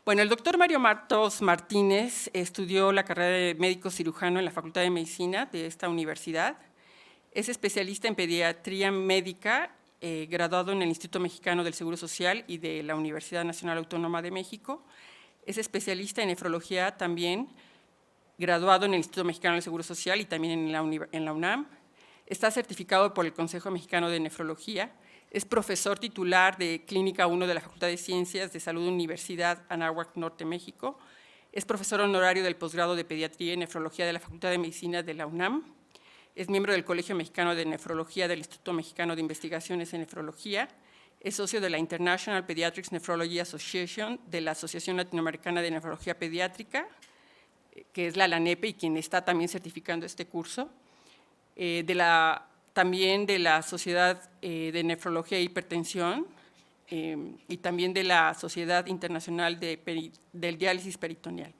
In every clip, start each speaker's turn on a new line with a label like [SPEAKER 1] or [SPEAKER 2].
[SPEAKER 1] Bueno, el doctor Mario Matos Martínez estudió la carrera de médico cirujano en la Facultad de Medicina de esta universidad. Es especialista en pediatría médica, graduado en el Instituto Mexicano del Seguro Social y de la Universidad Nacional Autónoma de México. Es especialista en nefrología también, graduado en el Instituto Mexicano del Seguro Social y también en la UNAM. Está certificado por el Consejo Mexicano de Nefrología. Es profesor titular de Clínica 1 de la Facultad de Ciencias de Salud Universidad Anáhuac Norte, México. Es profesor honorario del posgrado de Pediatría y Nefrología de la Facultad de Medicina de la UNAM. Es miembro del Colegio Mexicano de Nefrología del Instituto Mexicano de Investigaciones en Nefrología. Es socio de la International Pediatrics Nephrology Association, de la Asociación Latinoamericana de Nefrología Pediátrica, que es la LANEPE y quien está también certificando este curso. También de la Sociedad de Nefrología e Hipertensión y también de la Sociedad Internacional del Diálisis Peritoneal.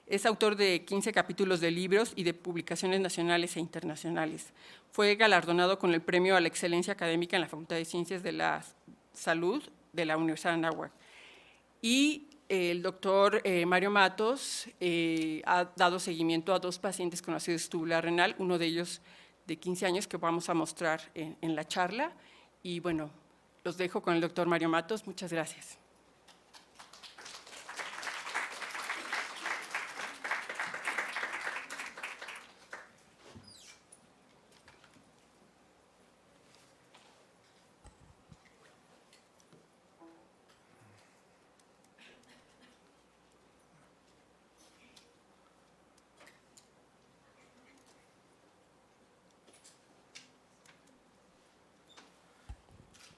[SPEAKER 1] Es autor de 15 capítulos de libros y de publicaciones nacionales e internacionales. Fue galardonado con el Premio a la Excelencia Académica en la Facultad de Ciencias de la Salud de la Universidad de Anáhuac. Y el doctor Mario Matos ha dado seguimiento a 2 pacientes con acidosis tubular renal, uno de ellos de 15 años que vamos a mostrar en la charla. Y bueno, los dejo con el doctor Mario Matos. Muchas gracias.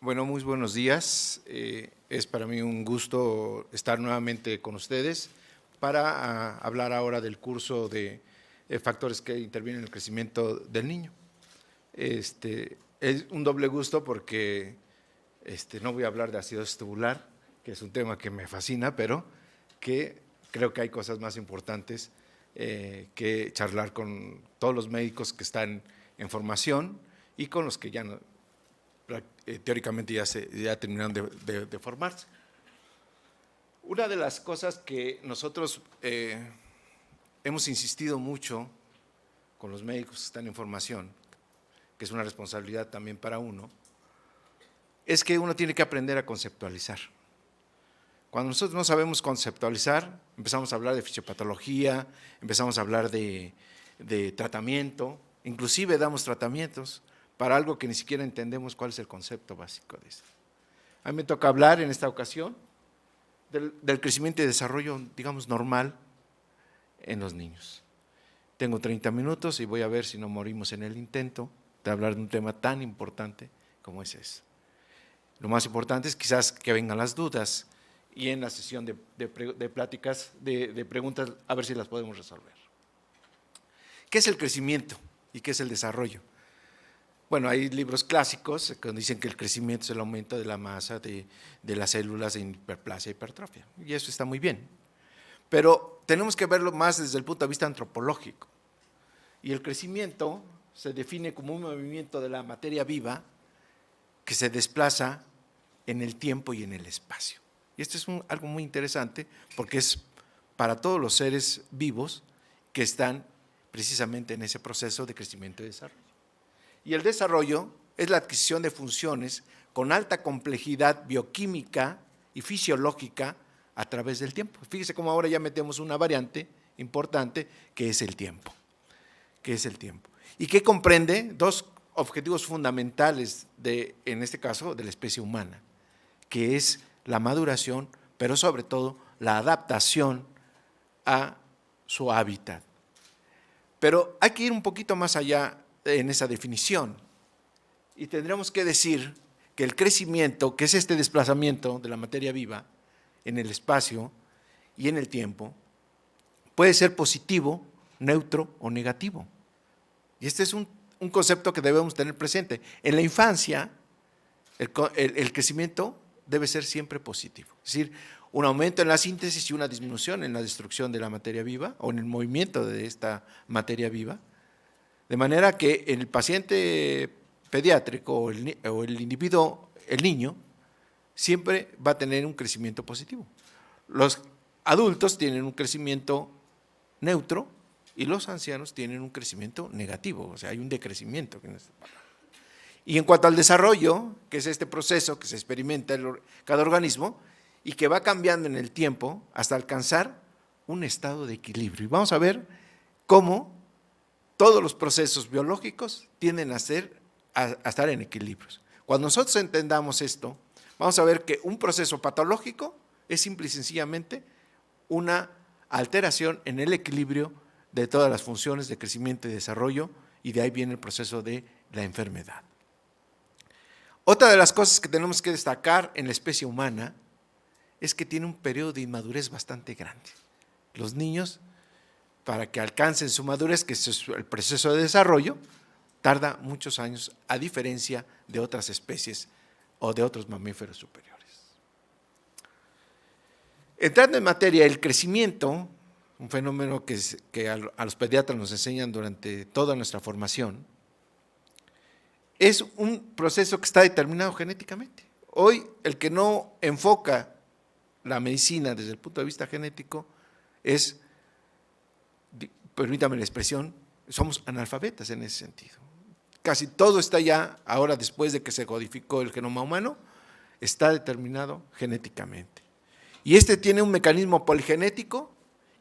[SPEAKER 2] Bueno, muy buenos días. Es para mí un gusto estar nuevamente con ustedes para hablar ahora del curso de factores que intervienen en el crecimiento del niño. Es un doble gusto porque no voy a hablar de acidosis tubular, que es un tema que me fascina, pero que creo que hay cosas más importantes que charlar con todos los médicos que están en formación y con los que ya no, teóricamente ya terminaron de formarse. Una de las cosas que nosotros hemos insistido mucho con los médicos que están en formación, que es una responsabilidad también para uno, es que uno tiene que aprender a conceptualizar. Cuando nosotros no sabemos conceptualizar, empezamos a hablar de fisiopatología, empezamos a hablar de tratamiento, inclusive damos tratamientos para algo que ni siquiera entendemos cuál es el concepto básico de esto. A mí me toca hablar en esta ocasión del crecimiento y desarrollo, digamos, normal en los niños. Tengo 30 minutos y voy a ver si no morimos en el intento de hablar de un tema tan importante como es eso. Lo más importante es quizás que vengan las dudas y en la sesión de pláticas, de preguntas, a ver si las podemos resolver. ¿Qué es el crecimiento y qué es el desarrollo? Bueno, hay libros clásicos que dicen que el crecimiento es el aumento de la masa de las células en hiperplasia e hipertrofia, y eso está muy bien. Pero tenemos que verlo más desde el punto de vista antropológico. Y el crecimiento se define como un movimiento de la materia viva que se desplaza en el tiempo y en el espacio. Y esto es algo muy interesante porque es para todos los seres vivos que están precisamente en ese proceso de crecimiento y desarrollo. Y el desarrollo es la adquisición de funciones con alta complejidad bioquímica y fisiológica a través del tiempo. Fíjese cómo ahora ya metemos una variante importante que es el tiempo. Y que comprende 2 objetivos fundamentales en este caso, de la especie humana, que es la maduración, pero sobre todo la adaptación a su hábitat. Pero hay que ir un poquito más allá en esa definición y tendremos que decir que el crecimiento, que es este desplazamiento de la materia viva en el espacio y en el tiempo, puede ser positivo, neutro o negativo. Y este es un concepto que debemos tener presente. En la infancia, el crecimiento debe ser siempre positivo, es decir, un aumento en la síntesis y una disminución en la destrucción de la materia viva o en el movimiento de esta materia viva, de manera que el paciente pediátrico o el individuo, el niño, siempre va a tener un crecimiento positivo. Los adultos tienen un crecimiento neutro y los ancianos tienen un crecimiento negativo, o sea, hay un decrecimiento. Y en cuanto al desarrollo, que es este proceso que se experimenta en cada organismo y que va cambiando en el tiempo hasta alcanzar un estado de equilibrio. Y vamos a ver cómo todos los procesos biológicos tienden a estar en equilibrios. Cuando nosotros entendamos esto, vamos a ver que un proceso patológico es simple y sencillamente una alteración en el equilibrio de todas las funciones de crecimiento y desarrollo, y de ahí viene el proceso de la enfermedad. Otra de las cosas que tenemos que destacar en la especie humana es que tiene un periodo de inmadurez bastante grande. Los niños, para que alcancen su madurez, que es el proceso de desarrollo, tarda muchos años, a diferencia de otras especies o de otros mamíferos superiores. Entrando en materia, el crecimiento, un fenómeno que a los pediatras nos enseñan durante toda nuestra formación, es un proceso que está determinado genéticamente. Hoy, el que no enfoca la medicina desde el punto de vista genético es, permítame la expresión, somos analfabetas en ese sentido. Casi todo está ya, ahora después de que se codificó el genoma humano, está determinado genéticamente. Y este tiene un mecanismo poligenético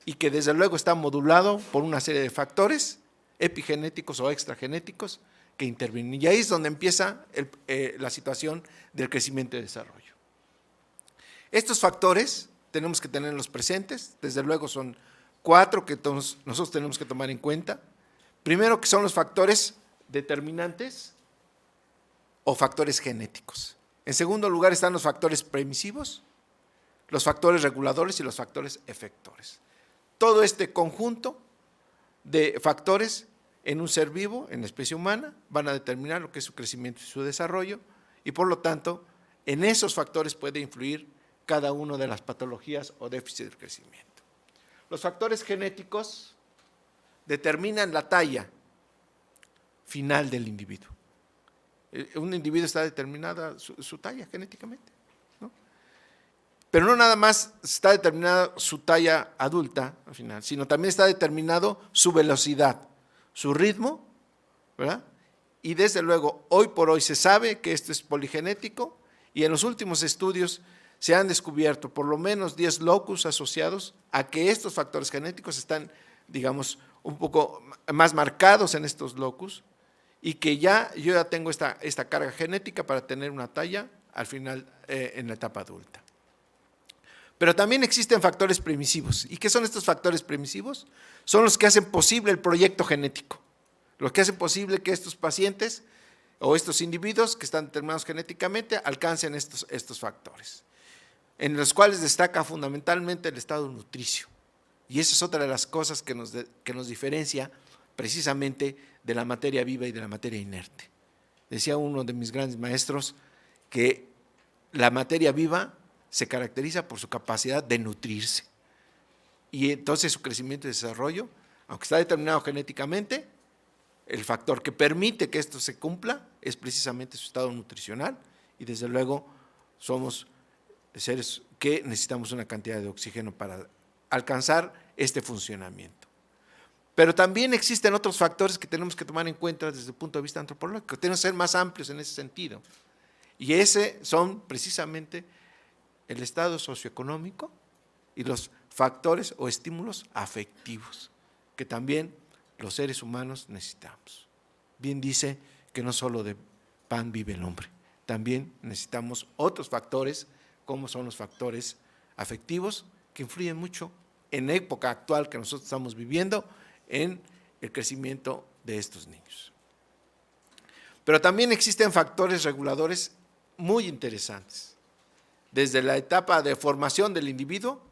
[SPEAKER 2] y que desde luego está modulado por una serie de factores epigenéticos o extragenéticos que intervienen. Y ahí es donde empieza la situación del crecimiento y desarrollo. Estos factores tenemos que tenerlos presentes, desde luego son 4 que nosotros tenemos que tomar en cuenta. Primero, que son los factores determinantes o factores genéticos. En segundo lugar están los factores permisivos, los factores reguladores y los factores efectores. Todo este conjunto de factores en un ser vivo, en la especie humana, van a determinar lo que es su crecimiento y su desarrollo, y por lo tanto, en esos factores puede influir cada una de las patologías o déficits del crecimiento. Los factores genéticos determinan la talla final del individuo. Un individuo está determinada su talla genéticamente, ¿no? Pero no nada más está determinada su talla adulta al final, sino también está determinado su velocidad, su ritmo, ¿verdad? Y desde luego, hoy por hoy se sabe que esto es poligenético, y en los últimos estudios se han descubierto por lo menos 10 locus asociados a que estos factores genéticos están, digamos, un poco más marcados en estos locus, y que yo ya tengo esta carga genética para tener una talla al final en la etapa adulta. Pero también existen factores permisivos. ¿Y qué son estos factores permisivos? Son los que hacen posible el proyecto genético, los que hacen posible que estos pacientes o estos individuos que están determinados genéticamente alcancen estos factores, en los cuales destaca fundamentalmente el estado nutricio. Y esa es otra de las cosas que nos diferencia precisamente de la materia viva y de la materia inerte. Decía uno de mis grandes maestros que la materia viva se caracteriza por su capacidad de nutrirse. Y entonces su crecimiento y desarrollo, aunque está determinado genéticamente, el factor que permite que esto se cumpla es precisamente su estado nutricional, y desde luego somos seres que necesitamos una cantidad de oxígeno para alcanzar este funcionamiento. Pero también existen otros factores que tenemos que tomar en cuenta desde el punto de vista antropológico, tenemos que ser más amplios en ese sentido, y ese son precisamente el estado socioeconómico y los factores o estímulos afectivos que también los seres humanos necesitamos. Bien dice que no solo de pan vive el hombre, también necesitamos otros factores, como son los factores afectivos, que influyen mucho en la época actual que nosotros estamos viviendo en el crecimiento de estos niños. Pero también existen factores reguladores muy interesantes, desde la etapa de formación del individuo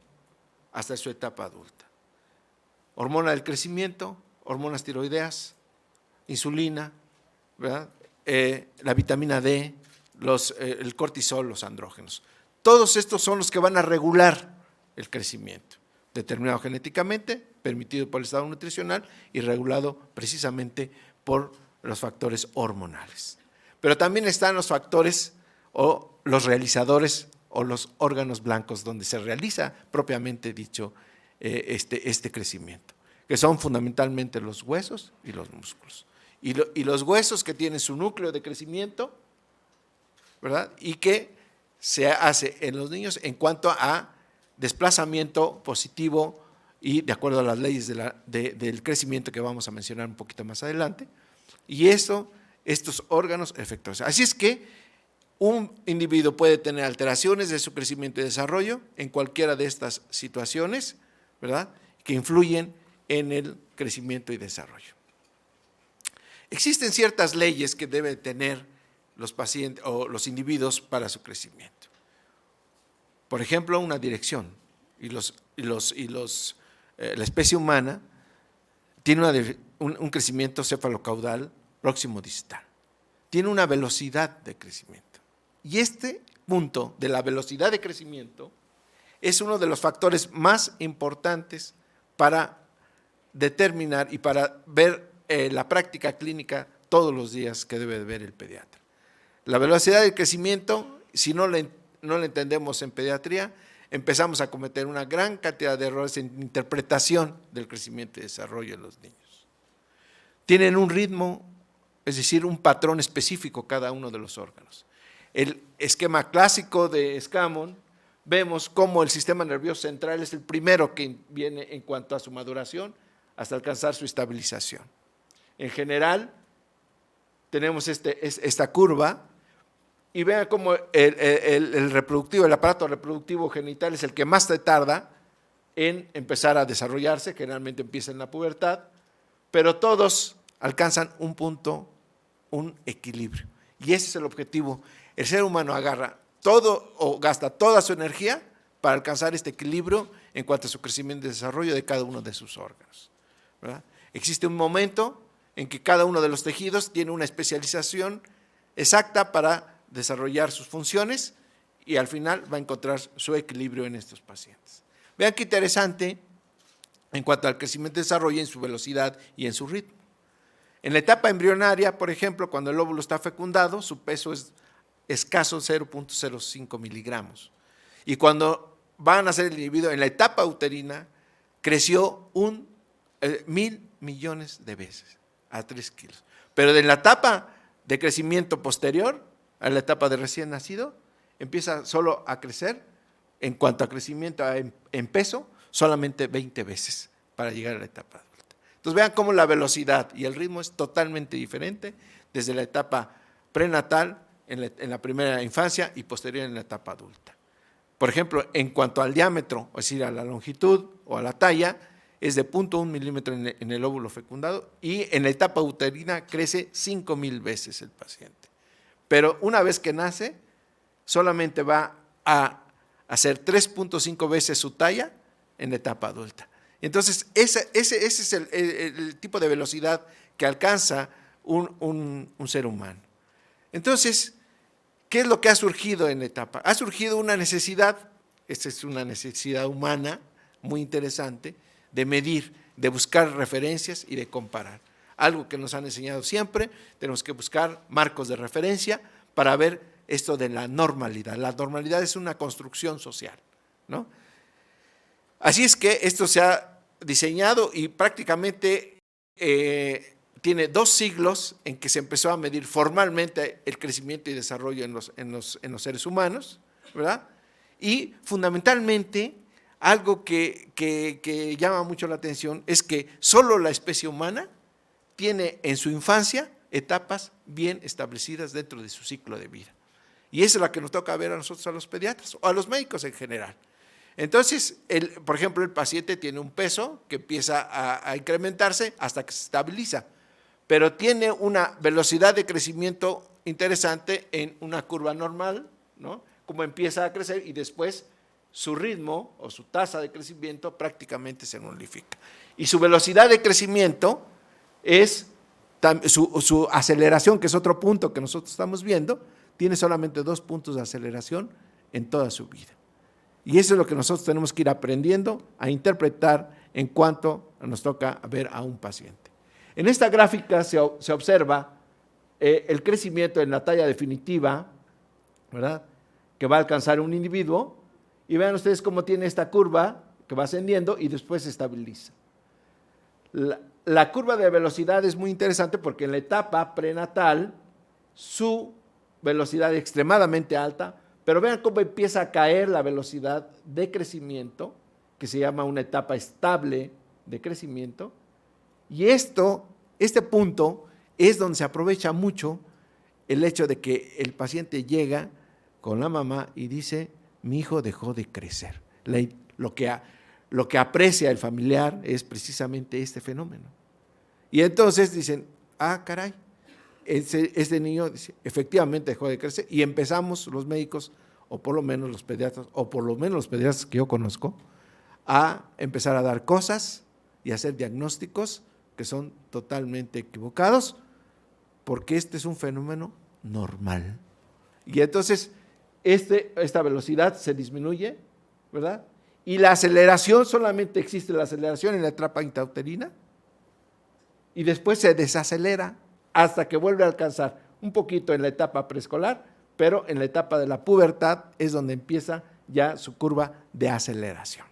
[SPEAKER 2] hasta su etapa adulta. Hormona del crecimiento, hormonas tiroideas, insulina, ¿verdad? La vitamina D, el cortisol, los andrógenos. Todos estos son los que van a regular el crecimiento, determinado genéticamente, permitido por el estado nutricional y regulado precisamente por los factores hormonales. Pero también están los factores o los realizadores o los órganos blancos donde se realiza propiamente dicho este crecimiento, que son fundamentalmente los huesos y los músculos. Y los huesos que tienen su núcleo de crecimiento, ¿verdad? Y que se hace en los niños en cuanto a desplazamiento positivo y de acuerdo a las leyes del crecimiento que vamos a mencionar un poquito más adelante, y estos órganos efectuados. Así es que un individuo puede tener alteraciones de su crecimiento y desarrollo en cualquiera de estas situaciones, ¿verdad?, que influyen en el crecimiento y desarrollo. Existen ciertas leyes que deben tener los pacientes o los individuos para su crecimiento. Por ejemplo, una dirección, la especie humana tiene un crecimiento cefalocaudal próximo distal, tiene una velocidad de crecimiento. Y este punto de la velocidad de crecimiento es uno de los factores más importantes para determinar y para ver la práctica clínica todos los días que debe ver el pediatra. La velocidad de crecimiento, si no la entendemos en pediatría, empezamos a cometer una gran cantidad de errores en interpretación del crecimiento y desarrollo de los niños. Tienen un ritmo, es decir, un patrón específico cada uno de los órganos. El esquema clásico de Scammon, vemos cómo el sistema nervioso central es el primero que viene en cuanto a su maduración hasta alcanzar su estabilización. En general, tenemos esta curva y vean cómo el aparato reproductivo genital es el que más tarda en empezar a desarrollarse, generalmente empieza en la pubertad, pero todos alcanzan un punto, un equilibrio. Y ese es el objetivo. El ser humano agarra todo o gasta toda su energía para alcanzar este equilibrio en cuanto a su crecimiento y desarrollo de cada uno de sus órganos, ¿verdad? Existe un momento en que cada uno de los tejidos tiene una especialización exacta para desarrollar sus funciones y al final va a encontrar su equilibrio en estos pacientes. Vean qué interesante en cuanto al crecimiento y desarrollo en su velocidad y en su ritmo. En la etapa embrionaria, por ejemplo, cuando el óvulo está fecundado, su peso es escaso 0.05 miligramos. Y cuando va a nacer el individuo, en la etapa uterina, creció 1.000 millones de veces, a 3 kilos. Pero en la etapa de crecimiento posterior, a la etapa de recién nacido, empieza solo a crecer, en cuanto a crecimiento en peso, solamente 20 veces para llegar a la etapa adulta. Entonces vean cómo la velocidad y el ritmo es totalmente diferente desde la etapa prenatal, en la primera infancia y posterior en la etapa adulta. Por ejemplo, en cuanto al diámetro, es decir, a la longitud o a la talla, es de 0.1 milímetro en el óvulo fecundado y en la etapa uterina crece 5,000 veces el paciente. Pero una vez que nace, solamente va a hacer 3.5 veces su talla en la etapa adulta. Entonces, ese es el tipo de velocidad que alcanza un ser humano. Entonces, ¿qué es lo que ha surgido en la etapa? Ha surgido una necesidad, esta es una necesidad humana muy interesante, de medir, de buscar referencias y de comparar. Algo que nos han enseñado siempre, tenemos que buscar marcos de referencia para ver esto de la normalidad. La normalidad es una construcción social, ¿no? Así es que esto se ha diseñado y prácticamente tiene 2 siglos en que se empezó a medir formalmente el crecimiento y desarrollo en los seres humanos, ¿verdad? Y fundamentalmente algo que llama mucho la atención es que solo la especie humana tiene en su infancia etapas bien establecidas dentro de su ciclo de vida. Y esa es la que nos toca ver a nosotros, a los pediatras o a los médicos en general. Entonces, por ejemplo, el paciente tiene un peso que empieza a incrementarse hasta que se estabiliza, pero tiene una velocidad de crecimiento interesante en una curva normal, ¿no? Como empieza a crecer y después su ritmo o su tasa de crecimiento prácticamente se nulifica. Y su velocidad de crecimiento es su aceleración, que es otro punto que nosotros estamos viendo, tiene solamente 2 puntos de aceleración en toda su vida. Y eso es lo que nosotros tenemos que ir aprendiendo a interpretar en cuanto nos toca ver a un paciente. En esta gráfica se observa el crecimiento en la talla definitiva, ¿verdad?
[SPEAKER 3] que va a alcanzar un individuo, y vean ustedes cómo tiene esta curva que va ascendiendo y después se estabiliza. La curva de velocidad es muy interesante porque en la etapa prenatal su velocidad es extremadamente alta, pero vean cómo empieza a caer la velocidad de crecimiento, que se llama una etapa estable de crecimiento, y este punto es donde se aprovecha mucho el hecho de que el paciente llega con la mamá y dice, mi hijo dejó de crecer. Lo que aprecia el familiar es precisamente este fenómeno. Y entonces dicen, caray, este niño dice, efectivamente dejó de crecer, y empezamos los médicos, o por lo menos los pediatras que yo conozco, a empezar a dar cosas y a hacer diagnósticos que son totalmente equivocados, porque este es un fenómeno normal. Y entonces esta velocidad se disminuye, ¿verdad? Y la aceleración, solamente existe la aceleración en la etapa intrauterina, y después se desacelera hasta que vuelve a alcanzar un poquito en la etapa preescolar, pero en la etapa de la pubertad es donde empieza ya su curva de aceleración.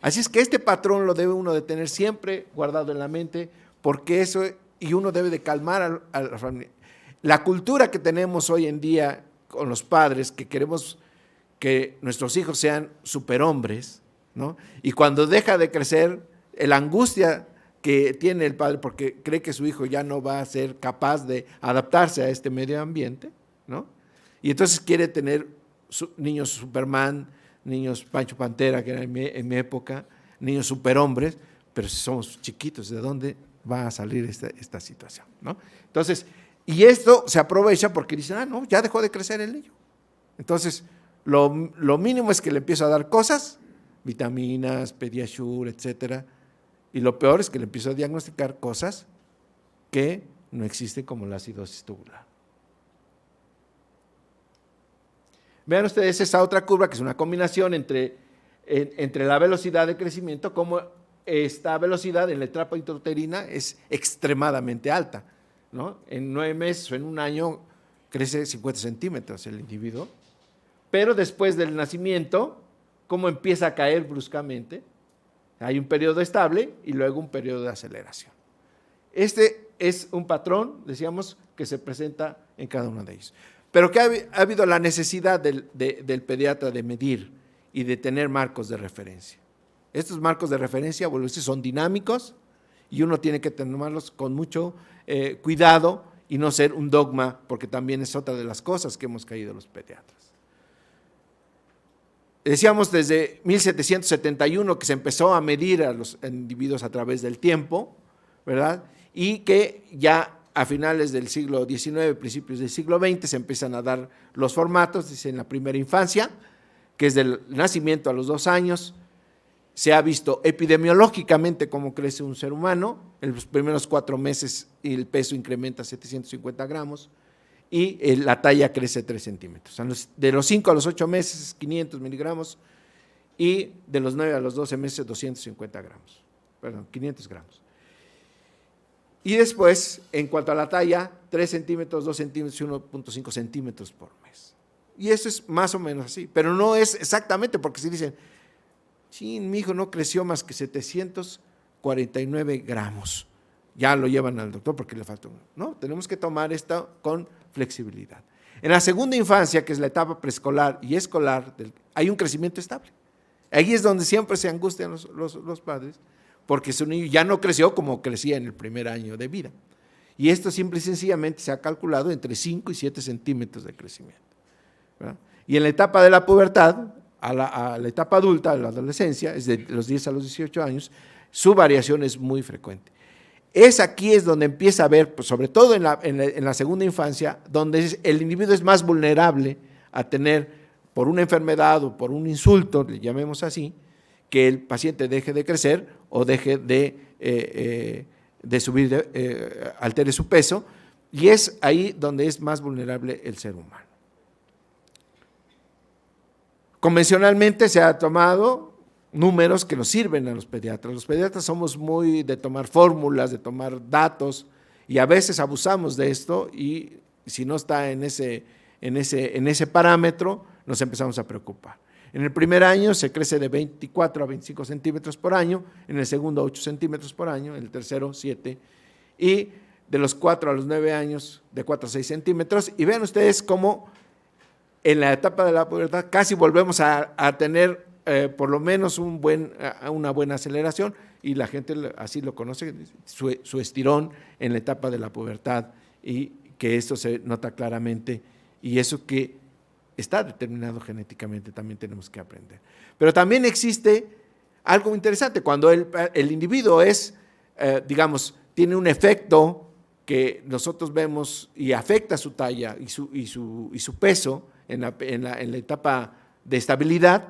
[SPEAKER 3] Así es que este patrón lo debe uno de tener siempre guardado en la mente, porque eso, y uno debe de calmar a la familia. La cultura que tenemos hoy en día con los padres, que queremos que nuestros hijos sean superhombres, ¿no? Y cuando deja de crecer, la angustia que tiene el padre porque cree que su hijo ya no va a ser capaz de adaptarse a este medio ambiente, ¿no? Y entonces quiere tener niños Superman, niños Pancho Pantera, que era en mi época, niños superhombres, pero si somos chiquitos, ¿de dónde va a salir esta situación, ¿no? Entonces, y esto se aprovecha porque dicen, no, ya dejó de crecer el niño. Entonces, lo mínimo es que le empiezo a dar cosas, vitaminas, Pediasure, etcétera, y lo peor es que le empiezo a diagnosticar cosas que no existen, como la acidosis tubular. Vean ustedes esa otra curva, que es una combinación entre la velocidad de crecimiento, como esta velocidad en la etapa intrauterina es extremadamente alta, ¿no? En 9 meses o en un año crece 50 centímetros el individuo, pero después del nacimiento, cómo empieza a caer bruscamente. Hay un periodo estable y luego un periodo de aceleración. Este es un patrón, decíamos, que se presenta en cada uno de ellos. Pero que ha habido la necesidad del pediatra de medir y de tener marcos de referencia. Estos marcos de referencia, bueno, son dinámicos y uno tiene que tomarlos con mucho cuidado y no ser un dogma, porque también es otra de las cosas que hemos caído los pediatras. Decíamos desde 1771 que se empezó a medir a los individuos a través del tiempo, ¿verdad? Y que ya a finales del siglo XIX, principios del siglo XX, se empiezan a dar los formatos, dice en la primera infancia, que es del nacimiento a los 2 años, se ha visto epidemiológicamente cómo crece un ser humano, en los primeros 4 meses el peso incrementa 750 gramos, y la talla crece 3 centímetros. De los 5 a los 8 meses, 500 miligramos, y de los 9 a los 12 meses, 250 gramos, perdón, 500 gramos. Y después, en cuanto a la talla, 3 centímetros, 2 centímetros y 1.5 centímetros por mes. Y eso es más o menos así, pero no es exactamente, porque si dicen, sí, mi hijo no creció más que 749 gramos, ya lo llevan al doctor porque le falta uno. No, tenemos que tomar esto con flexibilidad. En la segunda infancia, que es la etapa preescolar y escolar, hay un crecimiento estable. Ahí es donde siempre se angustian los padres, porque su niño ya no creció como crecía en el primer año de vida. Y esto simple y sencillamente se ha calculado entre 5 y 7 centímetros de crecimiento, ¿verdad? Y en la etapa de la pubertad, a la etapa adulta, a la adolescencia, es de los 10 a los 18 años, su variación es muy frecuente. Aquí es donde empieza a ver, pues sobre todo en la segunda infancia, donde el individuo es más vulnerable a tener, por una enfermedad o por un insulto, le llamemos así, que el paciente deje de crecer o deje de subir, altere su peso, y es ahí donde es más vulnerable el ser humano. Convencionalmente se ha tomado números que nos sirven a los pediatras. Los pediatras somos muy de tomar fórmulas, de tomar datos, y a veces abusamos de esto, y si no está en ese parámetro, nos empezamos a preocupar. En el primer año se crece de 24 a 25 centímetros por año, en el segundo 8 centímetros por año, en el tercero 7, y de los 4 a los 9 años de 4 a 6 centímetros. Y vean ustedes cómo en la etapa de la pubertad casi volvemos a tener por lo menos una buena aceleración, y la gente así lo conoce, su estirón en la etapa de la pubertad, y que esto se nota claramente, y eso que está determinado genéticamente también tenemos que aprender. Pero también existe algo interesante, cuando el individuo tiene un efecto que nosotros vemos y afecta su talla y su peso en la etapa de estabilidad,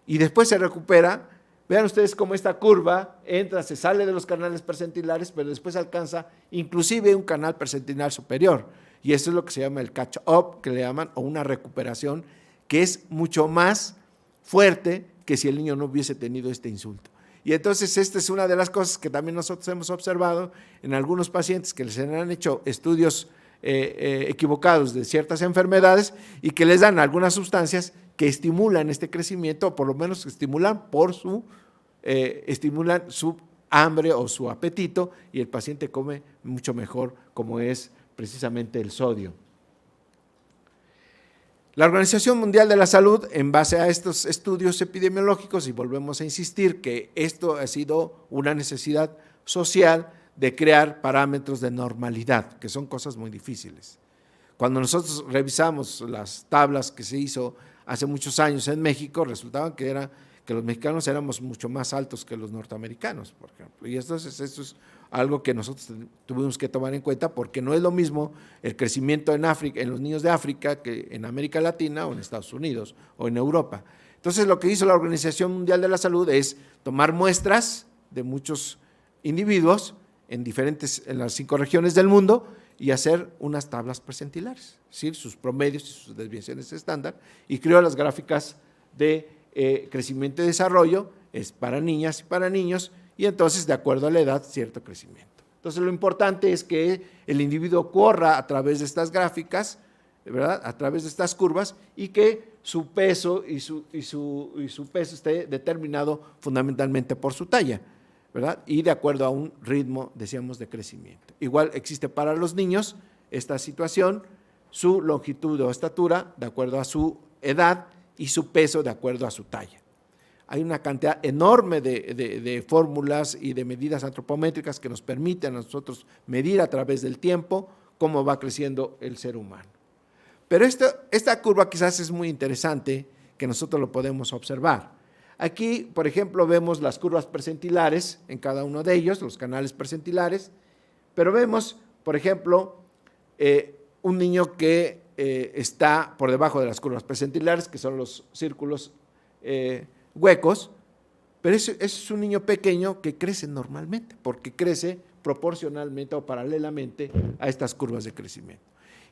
[SPEAKER 3] y después se recupera. Vean ustedes cómo esta curva se sale de los canales percentilares, pero después alcanza inclusive un canal percentilar superior. Y eso es lo que se llama el catch-up, que le llaman, o una recuperación, que es mucho más fuerte que si el niño no hubiese tenido este insulto. Y entonces esta es una de las cosas que también nosotros hemos observado en algunos pacientes que les han hecho estudios equivocados de ciertas enfermedades, y que les dan algunas sustancias que estimulan este crecimiento, o por lo menos estimulan su hambre o su apetito, y el paciente come mucho mejor, como es precisamente el sodio. La Organización Mundial de la Salud, en base a estos estudios epidemiológicos, y volvemos a insistir que esto ha sido una necesidad social de crear parámetros de normalidad, que son cosas muy difíciles. Cuando nosotros revisamos las tablas que se hizo hace muchos años en México, resultaba que los mexicanos éramos mucho más altos que los norteamericanos, por ejemplo. Y esto es algo que nosotros tuvimos que tomar en cuenta, porque no es lo mismo el crecimiento en África, en los niños de África, que en América Latina o en Estados Unidos o en Europa. Entonces, lo que hizo la Organización Mundial de la Salud es tomar muestras de muchos individuos en las 5 regiones del mundo y hacer unas tablas percentilares, ¿sí? Sus promedios y sus desviaciones estándar, y creó las gráficas de crecimiento y desarrollo, es para niñas y para niños, y entonces de acuerdo a la edad cierto crecimiento. Entonces lo importante es que el individuo corra a través de estas gráficas, ¿verdad?, a través de estas curvas, y que su peso y su peso esté determinado fundamentalmente por su talla, ¿verdad?, y de acuerdo a un ritmo, decíamos, de crecimiento. Igual existe para los niños esta situación, su longitud o estatura de acuerdo a su edad y su peso de acuerdo a su talla. Hay una cantidad enorme de fórmulas y de medidas antropométricas que nos permiten a nosotros medir a través del tiempo cómo va creciendo el ser humano. Pero esta curva quizás es muy interesante, que nosotros lo podemos observar. Aquí, por ejemplo, vemos las curvas percentilares en cada uno de ellos, los canales percentilares, pero vemos, por ejemplo, un niño que está por debajo de las curvas percentilares, que son los círculos huecos, pero ese es un niño pequeño que crece normalmente, porque crece proporcionalmente o paralelamente a estas curvas de crecimiento.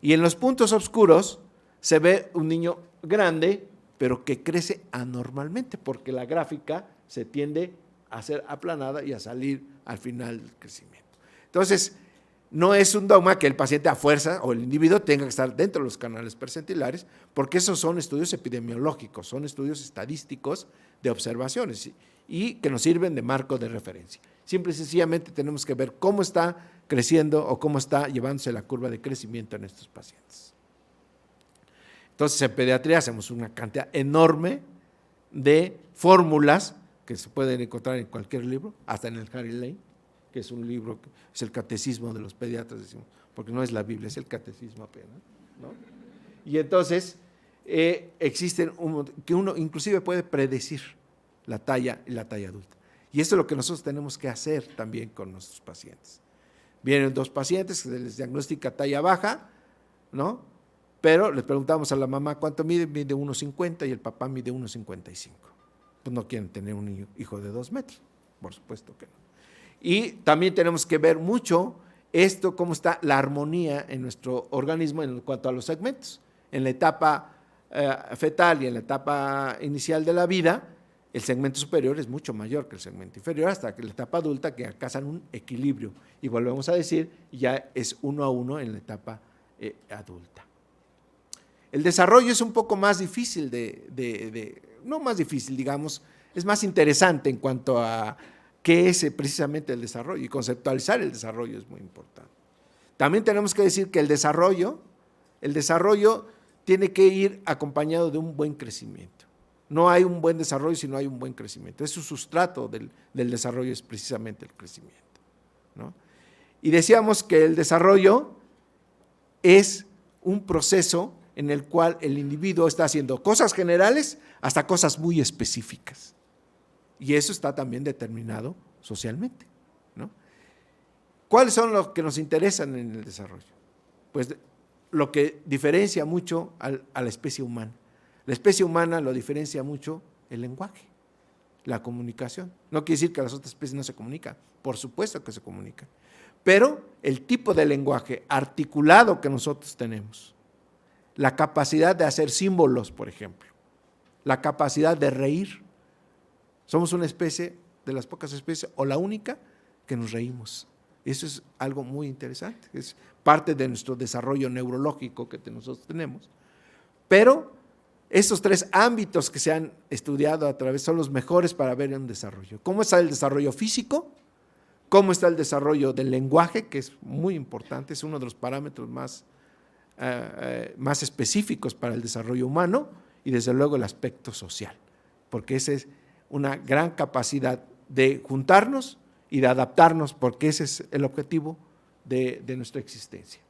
[SPEAKER 3] Y en los puntos oscuros se ve un niño grande, pero que crece anormalmente, porque la gráfica se tiende a ser aplanada y a salir al final del crecimiento. Entonces, no es un dogma que el paciente a fuerza o el individuo tenga que estar dentro de los canales percentilares, porque esos son estudios epidemiológicos, son estudios estadísticos de observaciones y que nos sirven de marco de referencia. Simple y sencillamente tenemos que ver cómo está creciendo o cómo está llevándose la curva de crecimiento en estos pacientes. Entonces, en pediatría hacemos una cantidad enorme de fórmulas que se pueden encontrar en cualquier libro, hasta en el Harry Lane, que es un libro, es el catecismo de los pediatras, decimos, porque no es la Biblia, es el catecismo apenas, ¿no? Y entonces existen que uno inclusive puede predecir la talla y la talla adulta. Y esto es lo que nosotros tenemos que hacer también con nuestros pacientes. Vienen 2 pacientes que se les diagnostica talla baja, ¿no?, pero les preguntamos a la mamá cuánto mide, mide 1,50 y el papá mide 1,55. Pues no quieren tener un hijo de 2 metros, por supuesto que no. Y también tenemos que ver mucho esto, cómo está la armonía en nuestro organismo en cuanto a los segmentos. En la etapa fetal y en la etapa inicial de la vida, el segmento superior es mucho mayor que el segmento inferior, hasta que la etapa adulta, que alcanzan un equilibrio. Y volvemos a decir, ya es 1 a 1 en la etapa adulta. El desarrollo es un poco más difícil no más difícil, digamos, es más interesante en cuanto a qué es precisamente el desarrollo, y conceptualizar el desarrollo es muy importante. También tenemos que decir que el desarrollo tiene que ir acompañado de un buen crecimiento. No hay un buen desarrollo si no hay un buen crecimiento. Es un sustrato del desarrollo, es precisamente el crecimiento, ¿no? Y decíamos que el desarrollo es un proceso en el cual el individuo está haciendo cosas generales hasta cosas muy específicas. Y eso está también determinado socialmente, ¿no? ¿Cuáles son los que nos interesan en el desarrollo? Pues lo que diferencia mucho a la especie humana. La especie humana lo diferencia mucho el lenguaje, la comunicación. No quiere decir que las otras especies no se comunican, por supuesto que se comunican, pero el tipo de lenguaje articulado que nosotros tenemos, la capacidad de hacer símbolos, por ejemplo, la capacidad de reír. Somos una especie de las pocas especies, o la única, que nos reímos. Eso es algo muy interesante, es parte de nuestro desarrollo neurológico que nosotros tenemos. Pero esos tres ámbitos que se han estudiado a través son los mejores para ver un desarrollo. ¿Cómo está el desarrollo físico? ¿Cómo está el desarrollo del lenguaje? Que es muy importante, es uno de los parámetros más específicos para el desarrollo humano, y desde luego el aspecto social, porque esa es una gran capacidad de juntarnos y de adaptarnos, porque ese es el objetivo de nuestra existencia.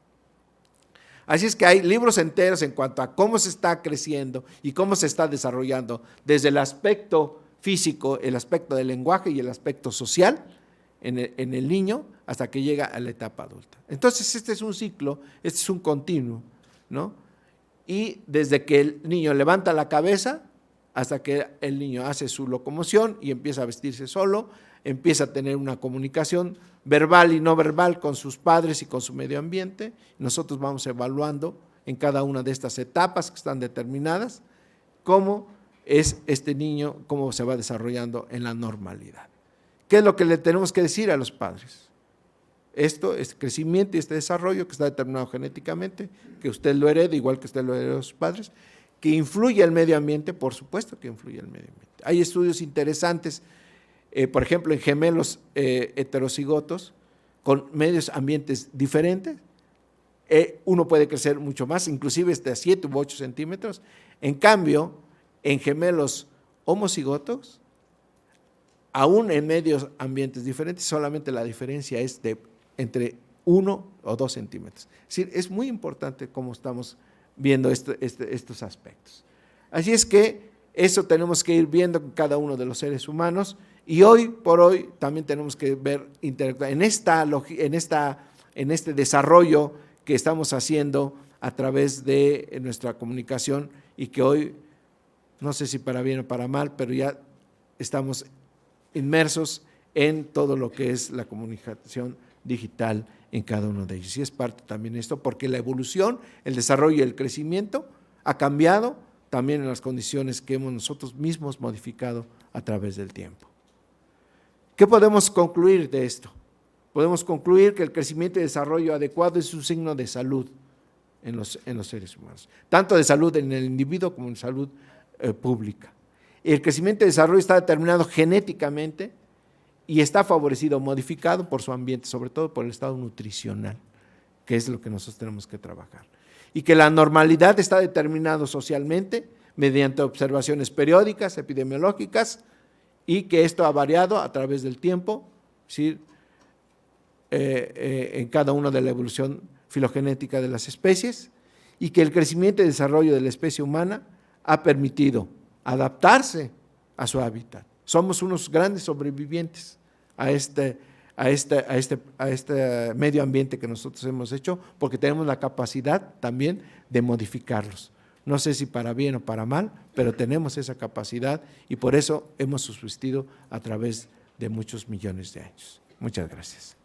[SPEAKER 3] Así es que hay libros enteros en cuanto a cómo se está creciendo y cómo se está desarrollando desde el aspecto físico, el aspecto del lenguaje y el aspecto social en el niño hasta que llega a la etapa adulta. Entonces este es un ciclo, este es un continuo, ¿no? Y desde que el niño levanta la cabeza hasta que el niño hace su locomoción y empieza a vestirse solo, empieza a tener una comunicación verbal y no verbal con sus padres y con su medio ambiente. Nosotros vamos evaluando en cada una de estas etapas que están determinadas cómo es este niño, cómo se va desarrollando en la normalidad. ¿Qué es lo que le tenemos que decir a los padres? Esto es crecimiento y este desarrollo que está determinado genéticamente, que usted lo hereda igual que usted lo hereda de sus padres, que influye el medio ambiente, por supuesto que influye el medio ambiente. Hay estudios interesantes, por ejemplo, en gemelos heterocigotos con medios ambientes diferentes, uno puede crecer mucho más, inclusive hasta 7 u 8 centímetros. En cambio, en gemelos homocigotos, aún en medios ambientes diferentes, solamente la diferencia es de entre 1 o 2 centímetros. Es decir, es muy importante cómo estamos viendo estos aspectos. Así es que eso tenemos que ir viendo con cada uno de los seres humanos, y hoy por hoy también tenemos que ver, interactuar en este desarrollo que estamos haciendo a través de nuestra comunicación, y que hoy, no sé si para bien o para mal, pero ya estamos inmersos en todo lo que es la comunicación digital en cada uno de ellos. Y es parte también esto, porque la evolución, el desarrollo y el crecimiento ha cambiado también en las condiciones que hemos nosotros mismos modificado a través del tiempo. ¿Qué podemos concluir de esto? Podemos concluir que el crecimiento y desarrollo adecuado es un signo de salud en los seres humanos, tanto de salud en el individuo como en salud pública. El crecimiento y desarrollo está determinado genéticamente y está favorecido o modificado por su ambiente, sobre todo por el estado nutricional, que es lo que nosotros tenemos que trabajar. Y que la normalidad está determinado socialmente mediante observaciones periódicas, epidemiológicas, y que esto ha variado a través del tiempo, ¿sí? En cada una de la evolución filogenética de las especies, y que el crecimiento y desarrollo de la especie humana ha permitido adaptarse a su hábitat. Somos unos grandes sobrevivientes a este medio ambiente que nosotros hemos hecho, porque tenemos la capacidad también de modificarlos. No sé si para bien o para mal, pero tenemos esa capacidad, y por eso hemos subsistido a través de muchos millones de años. Muchas gracias.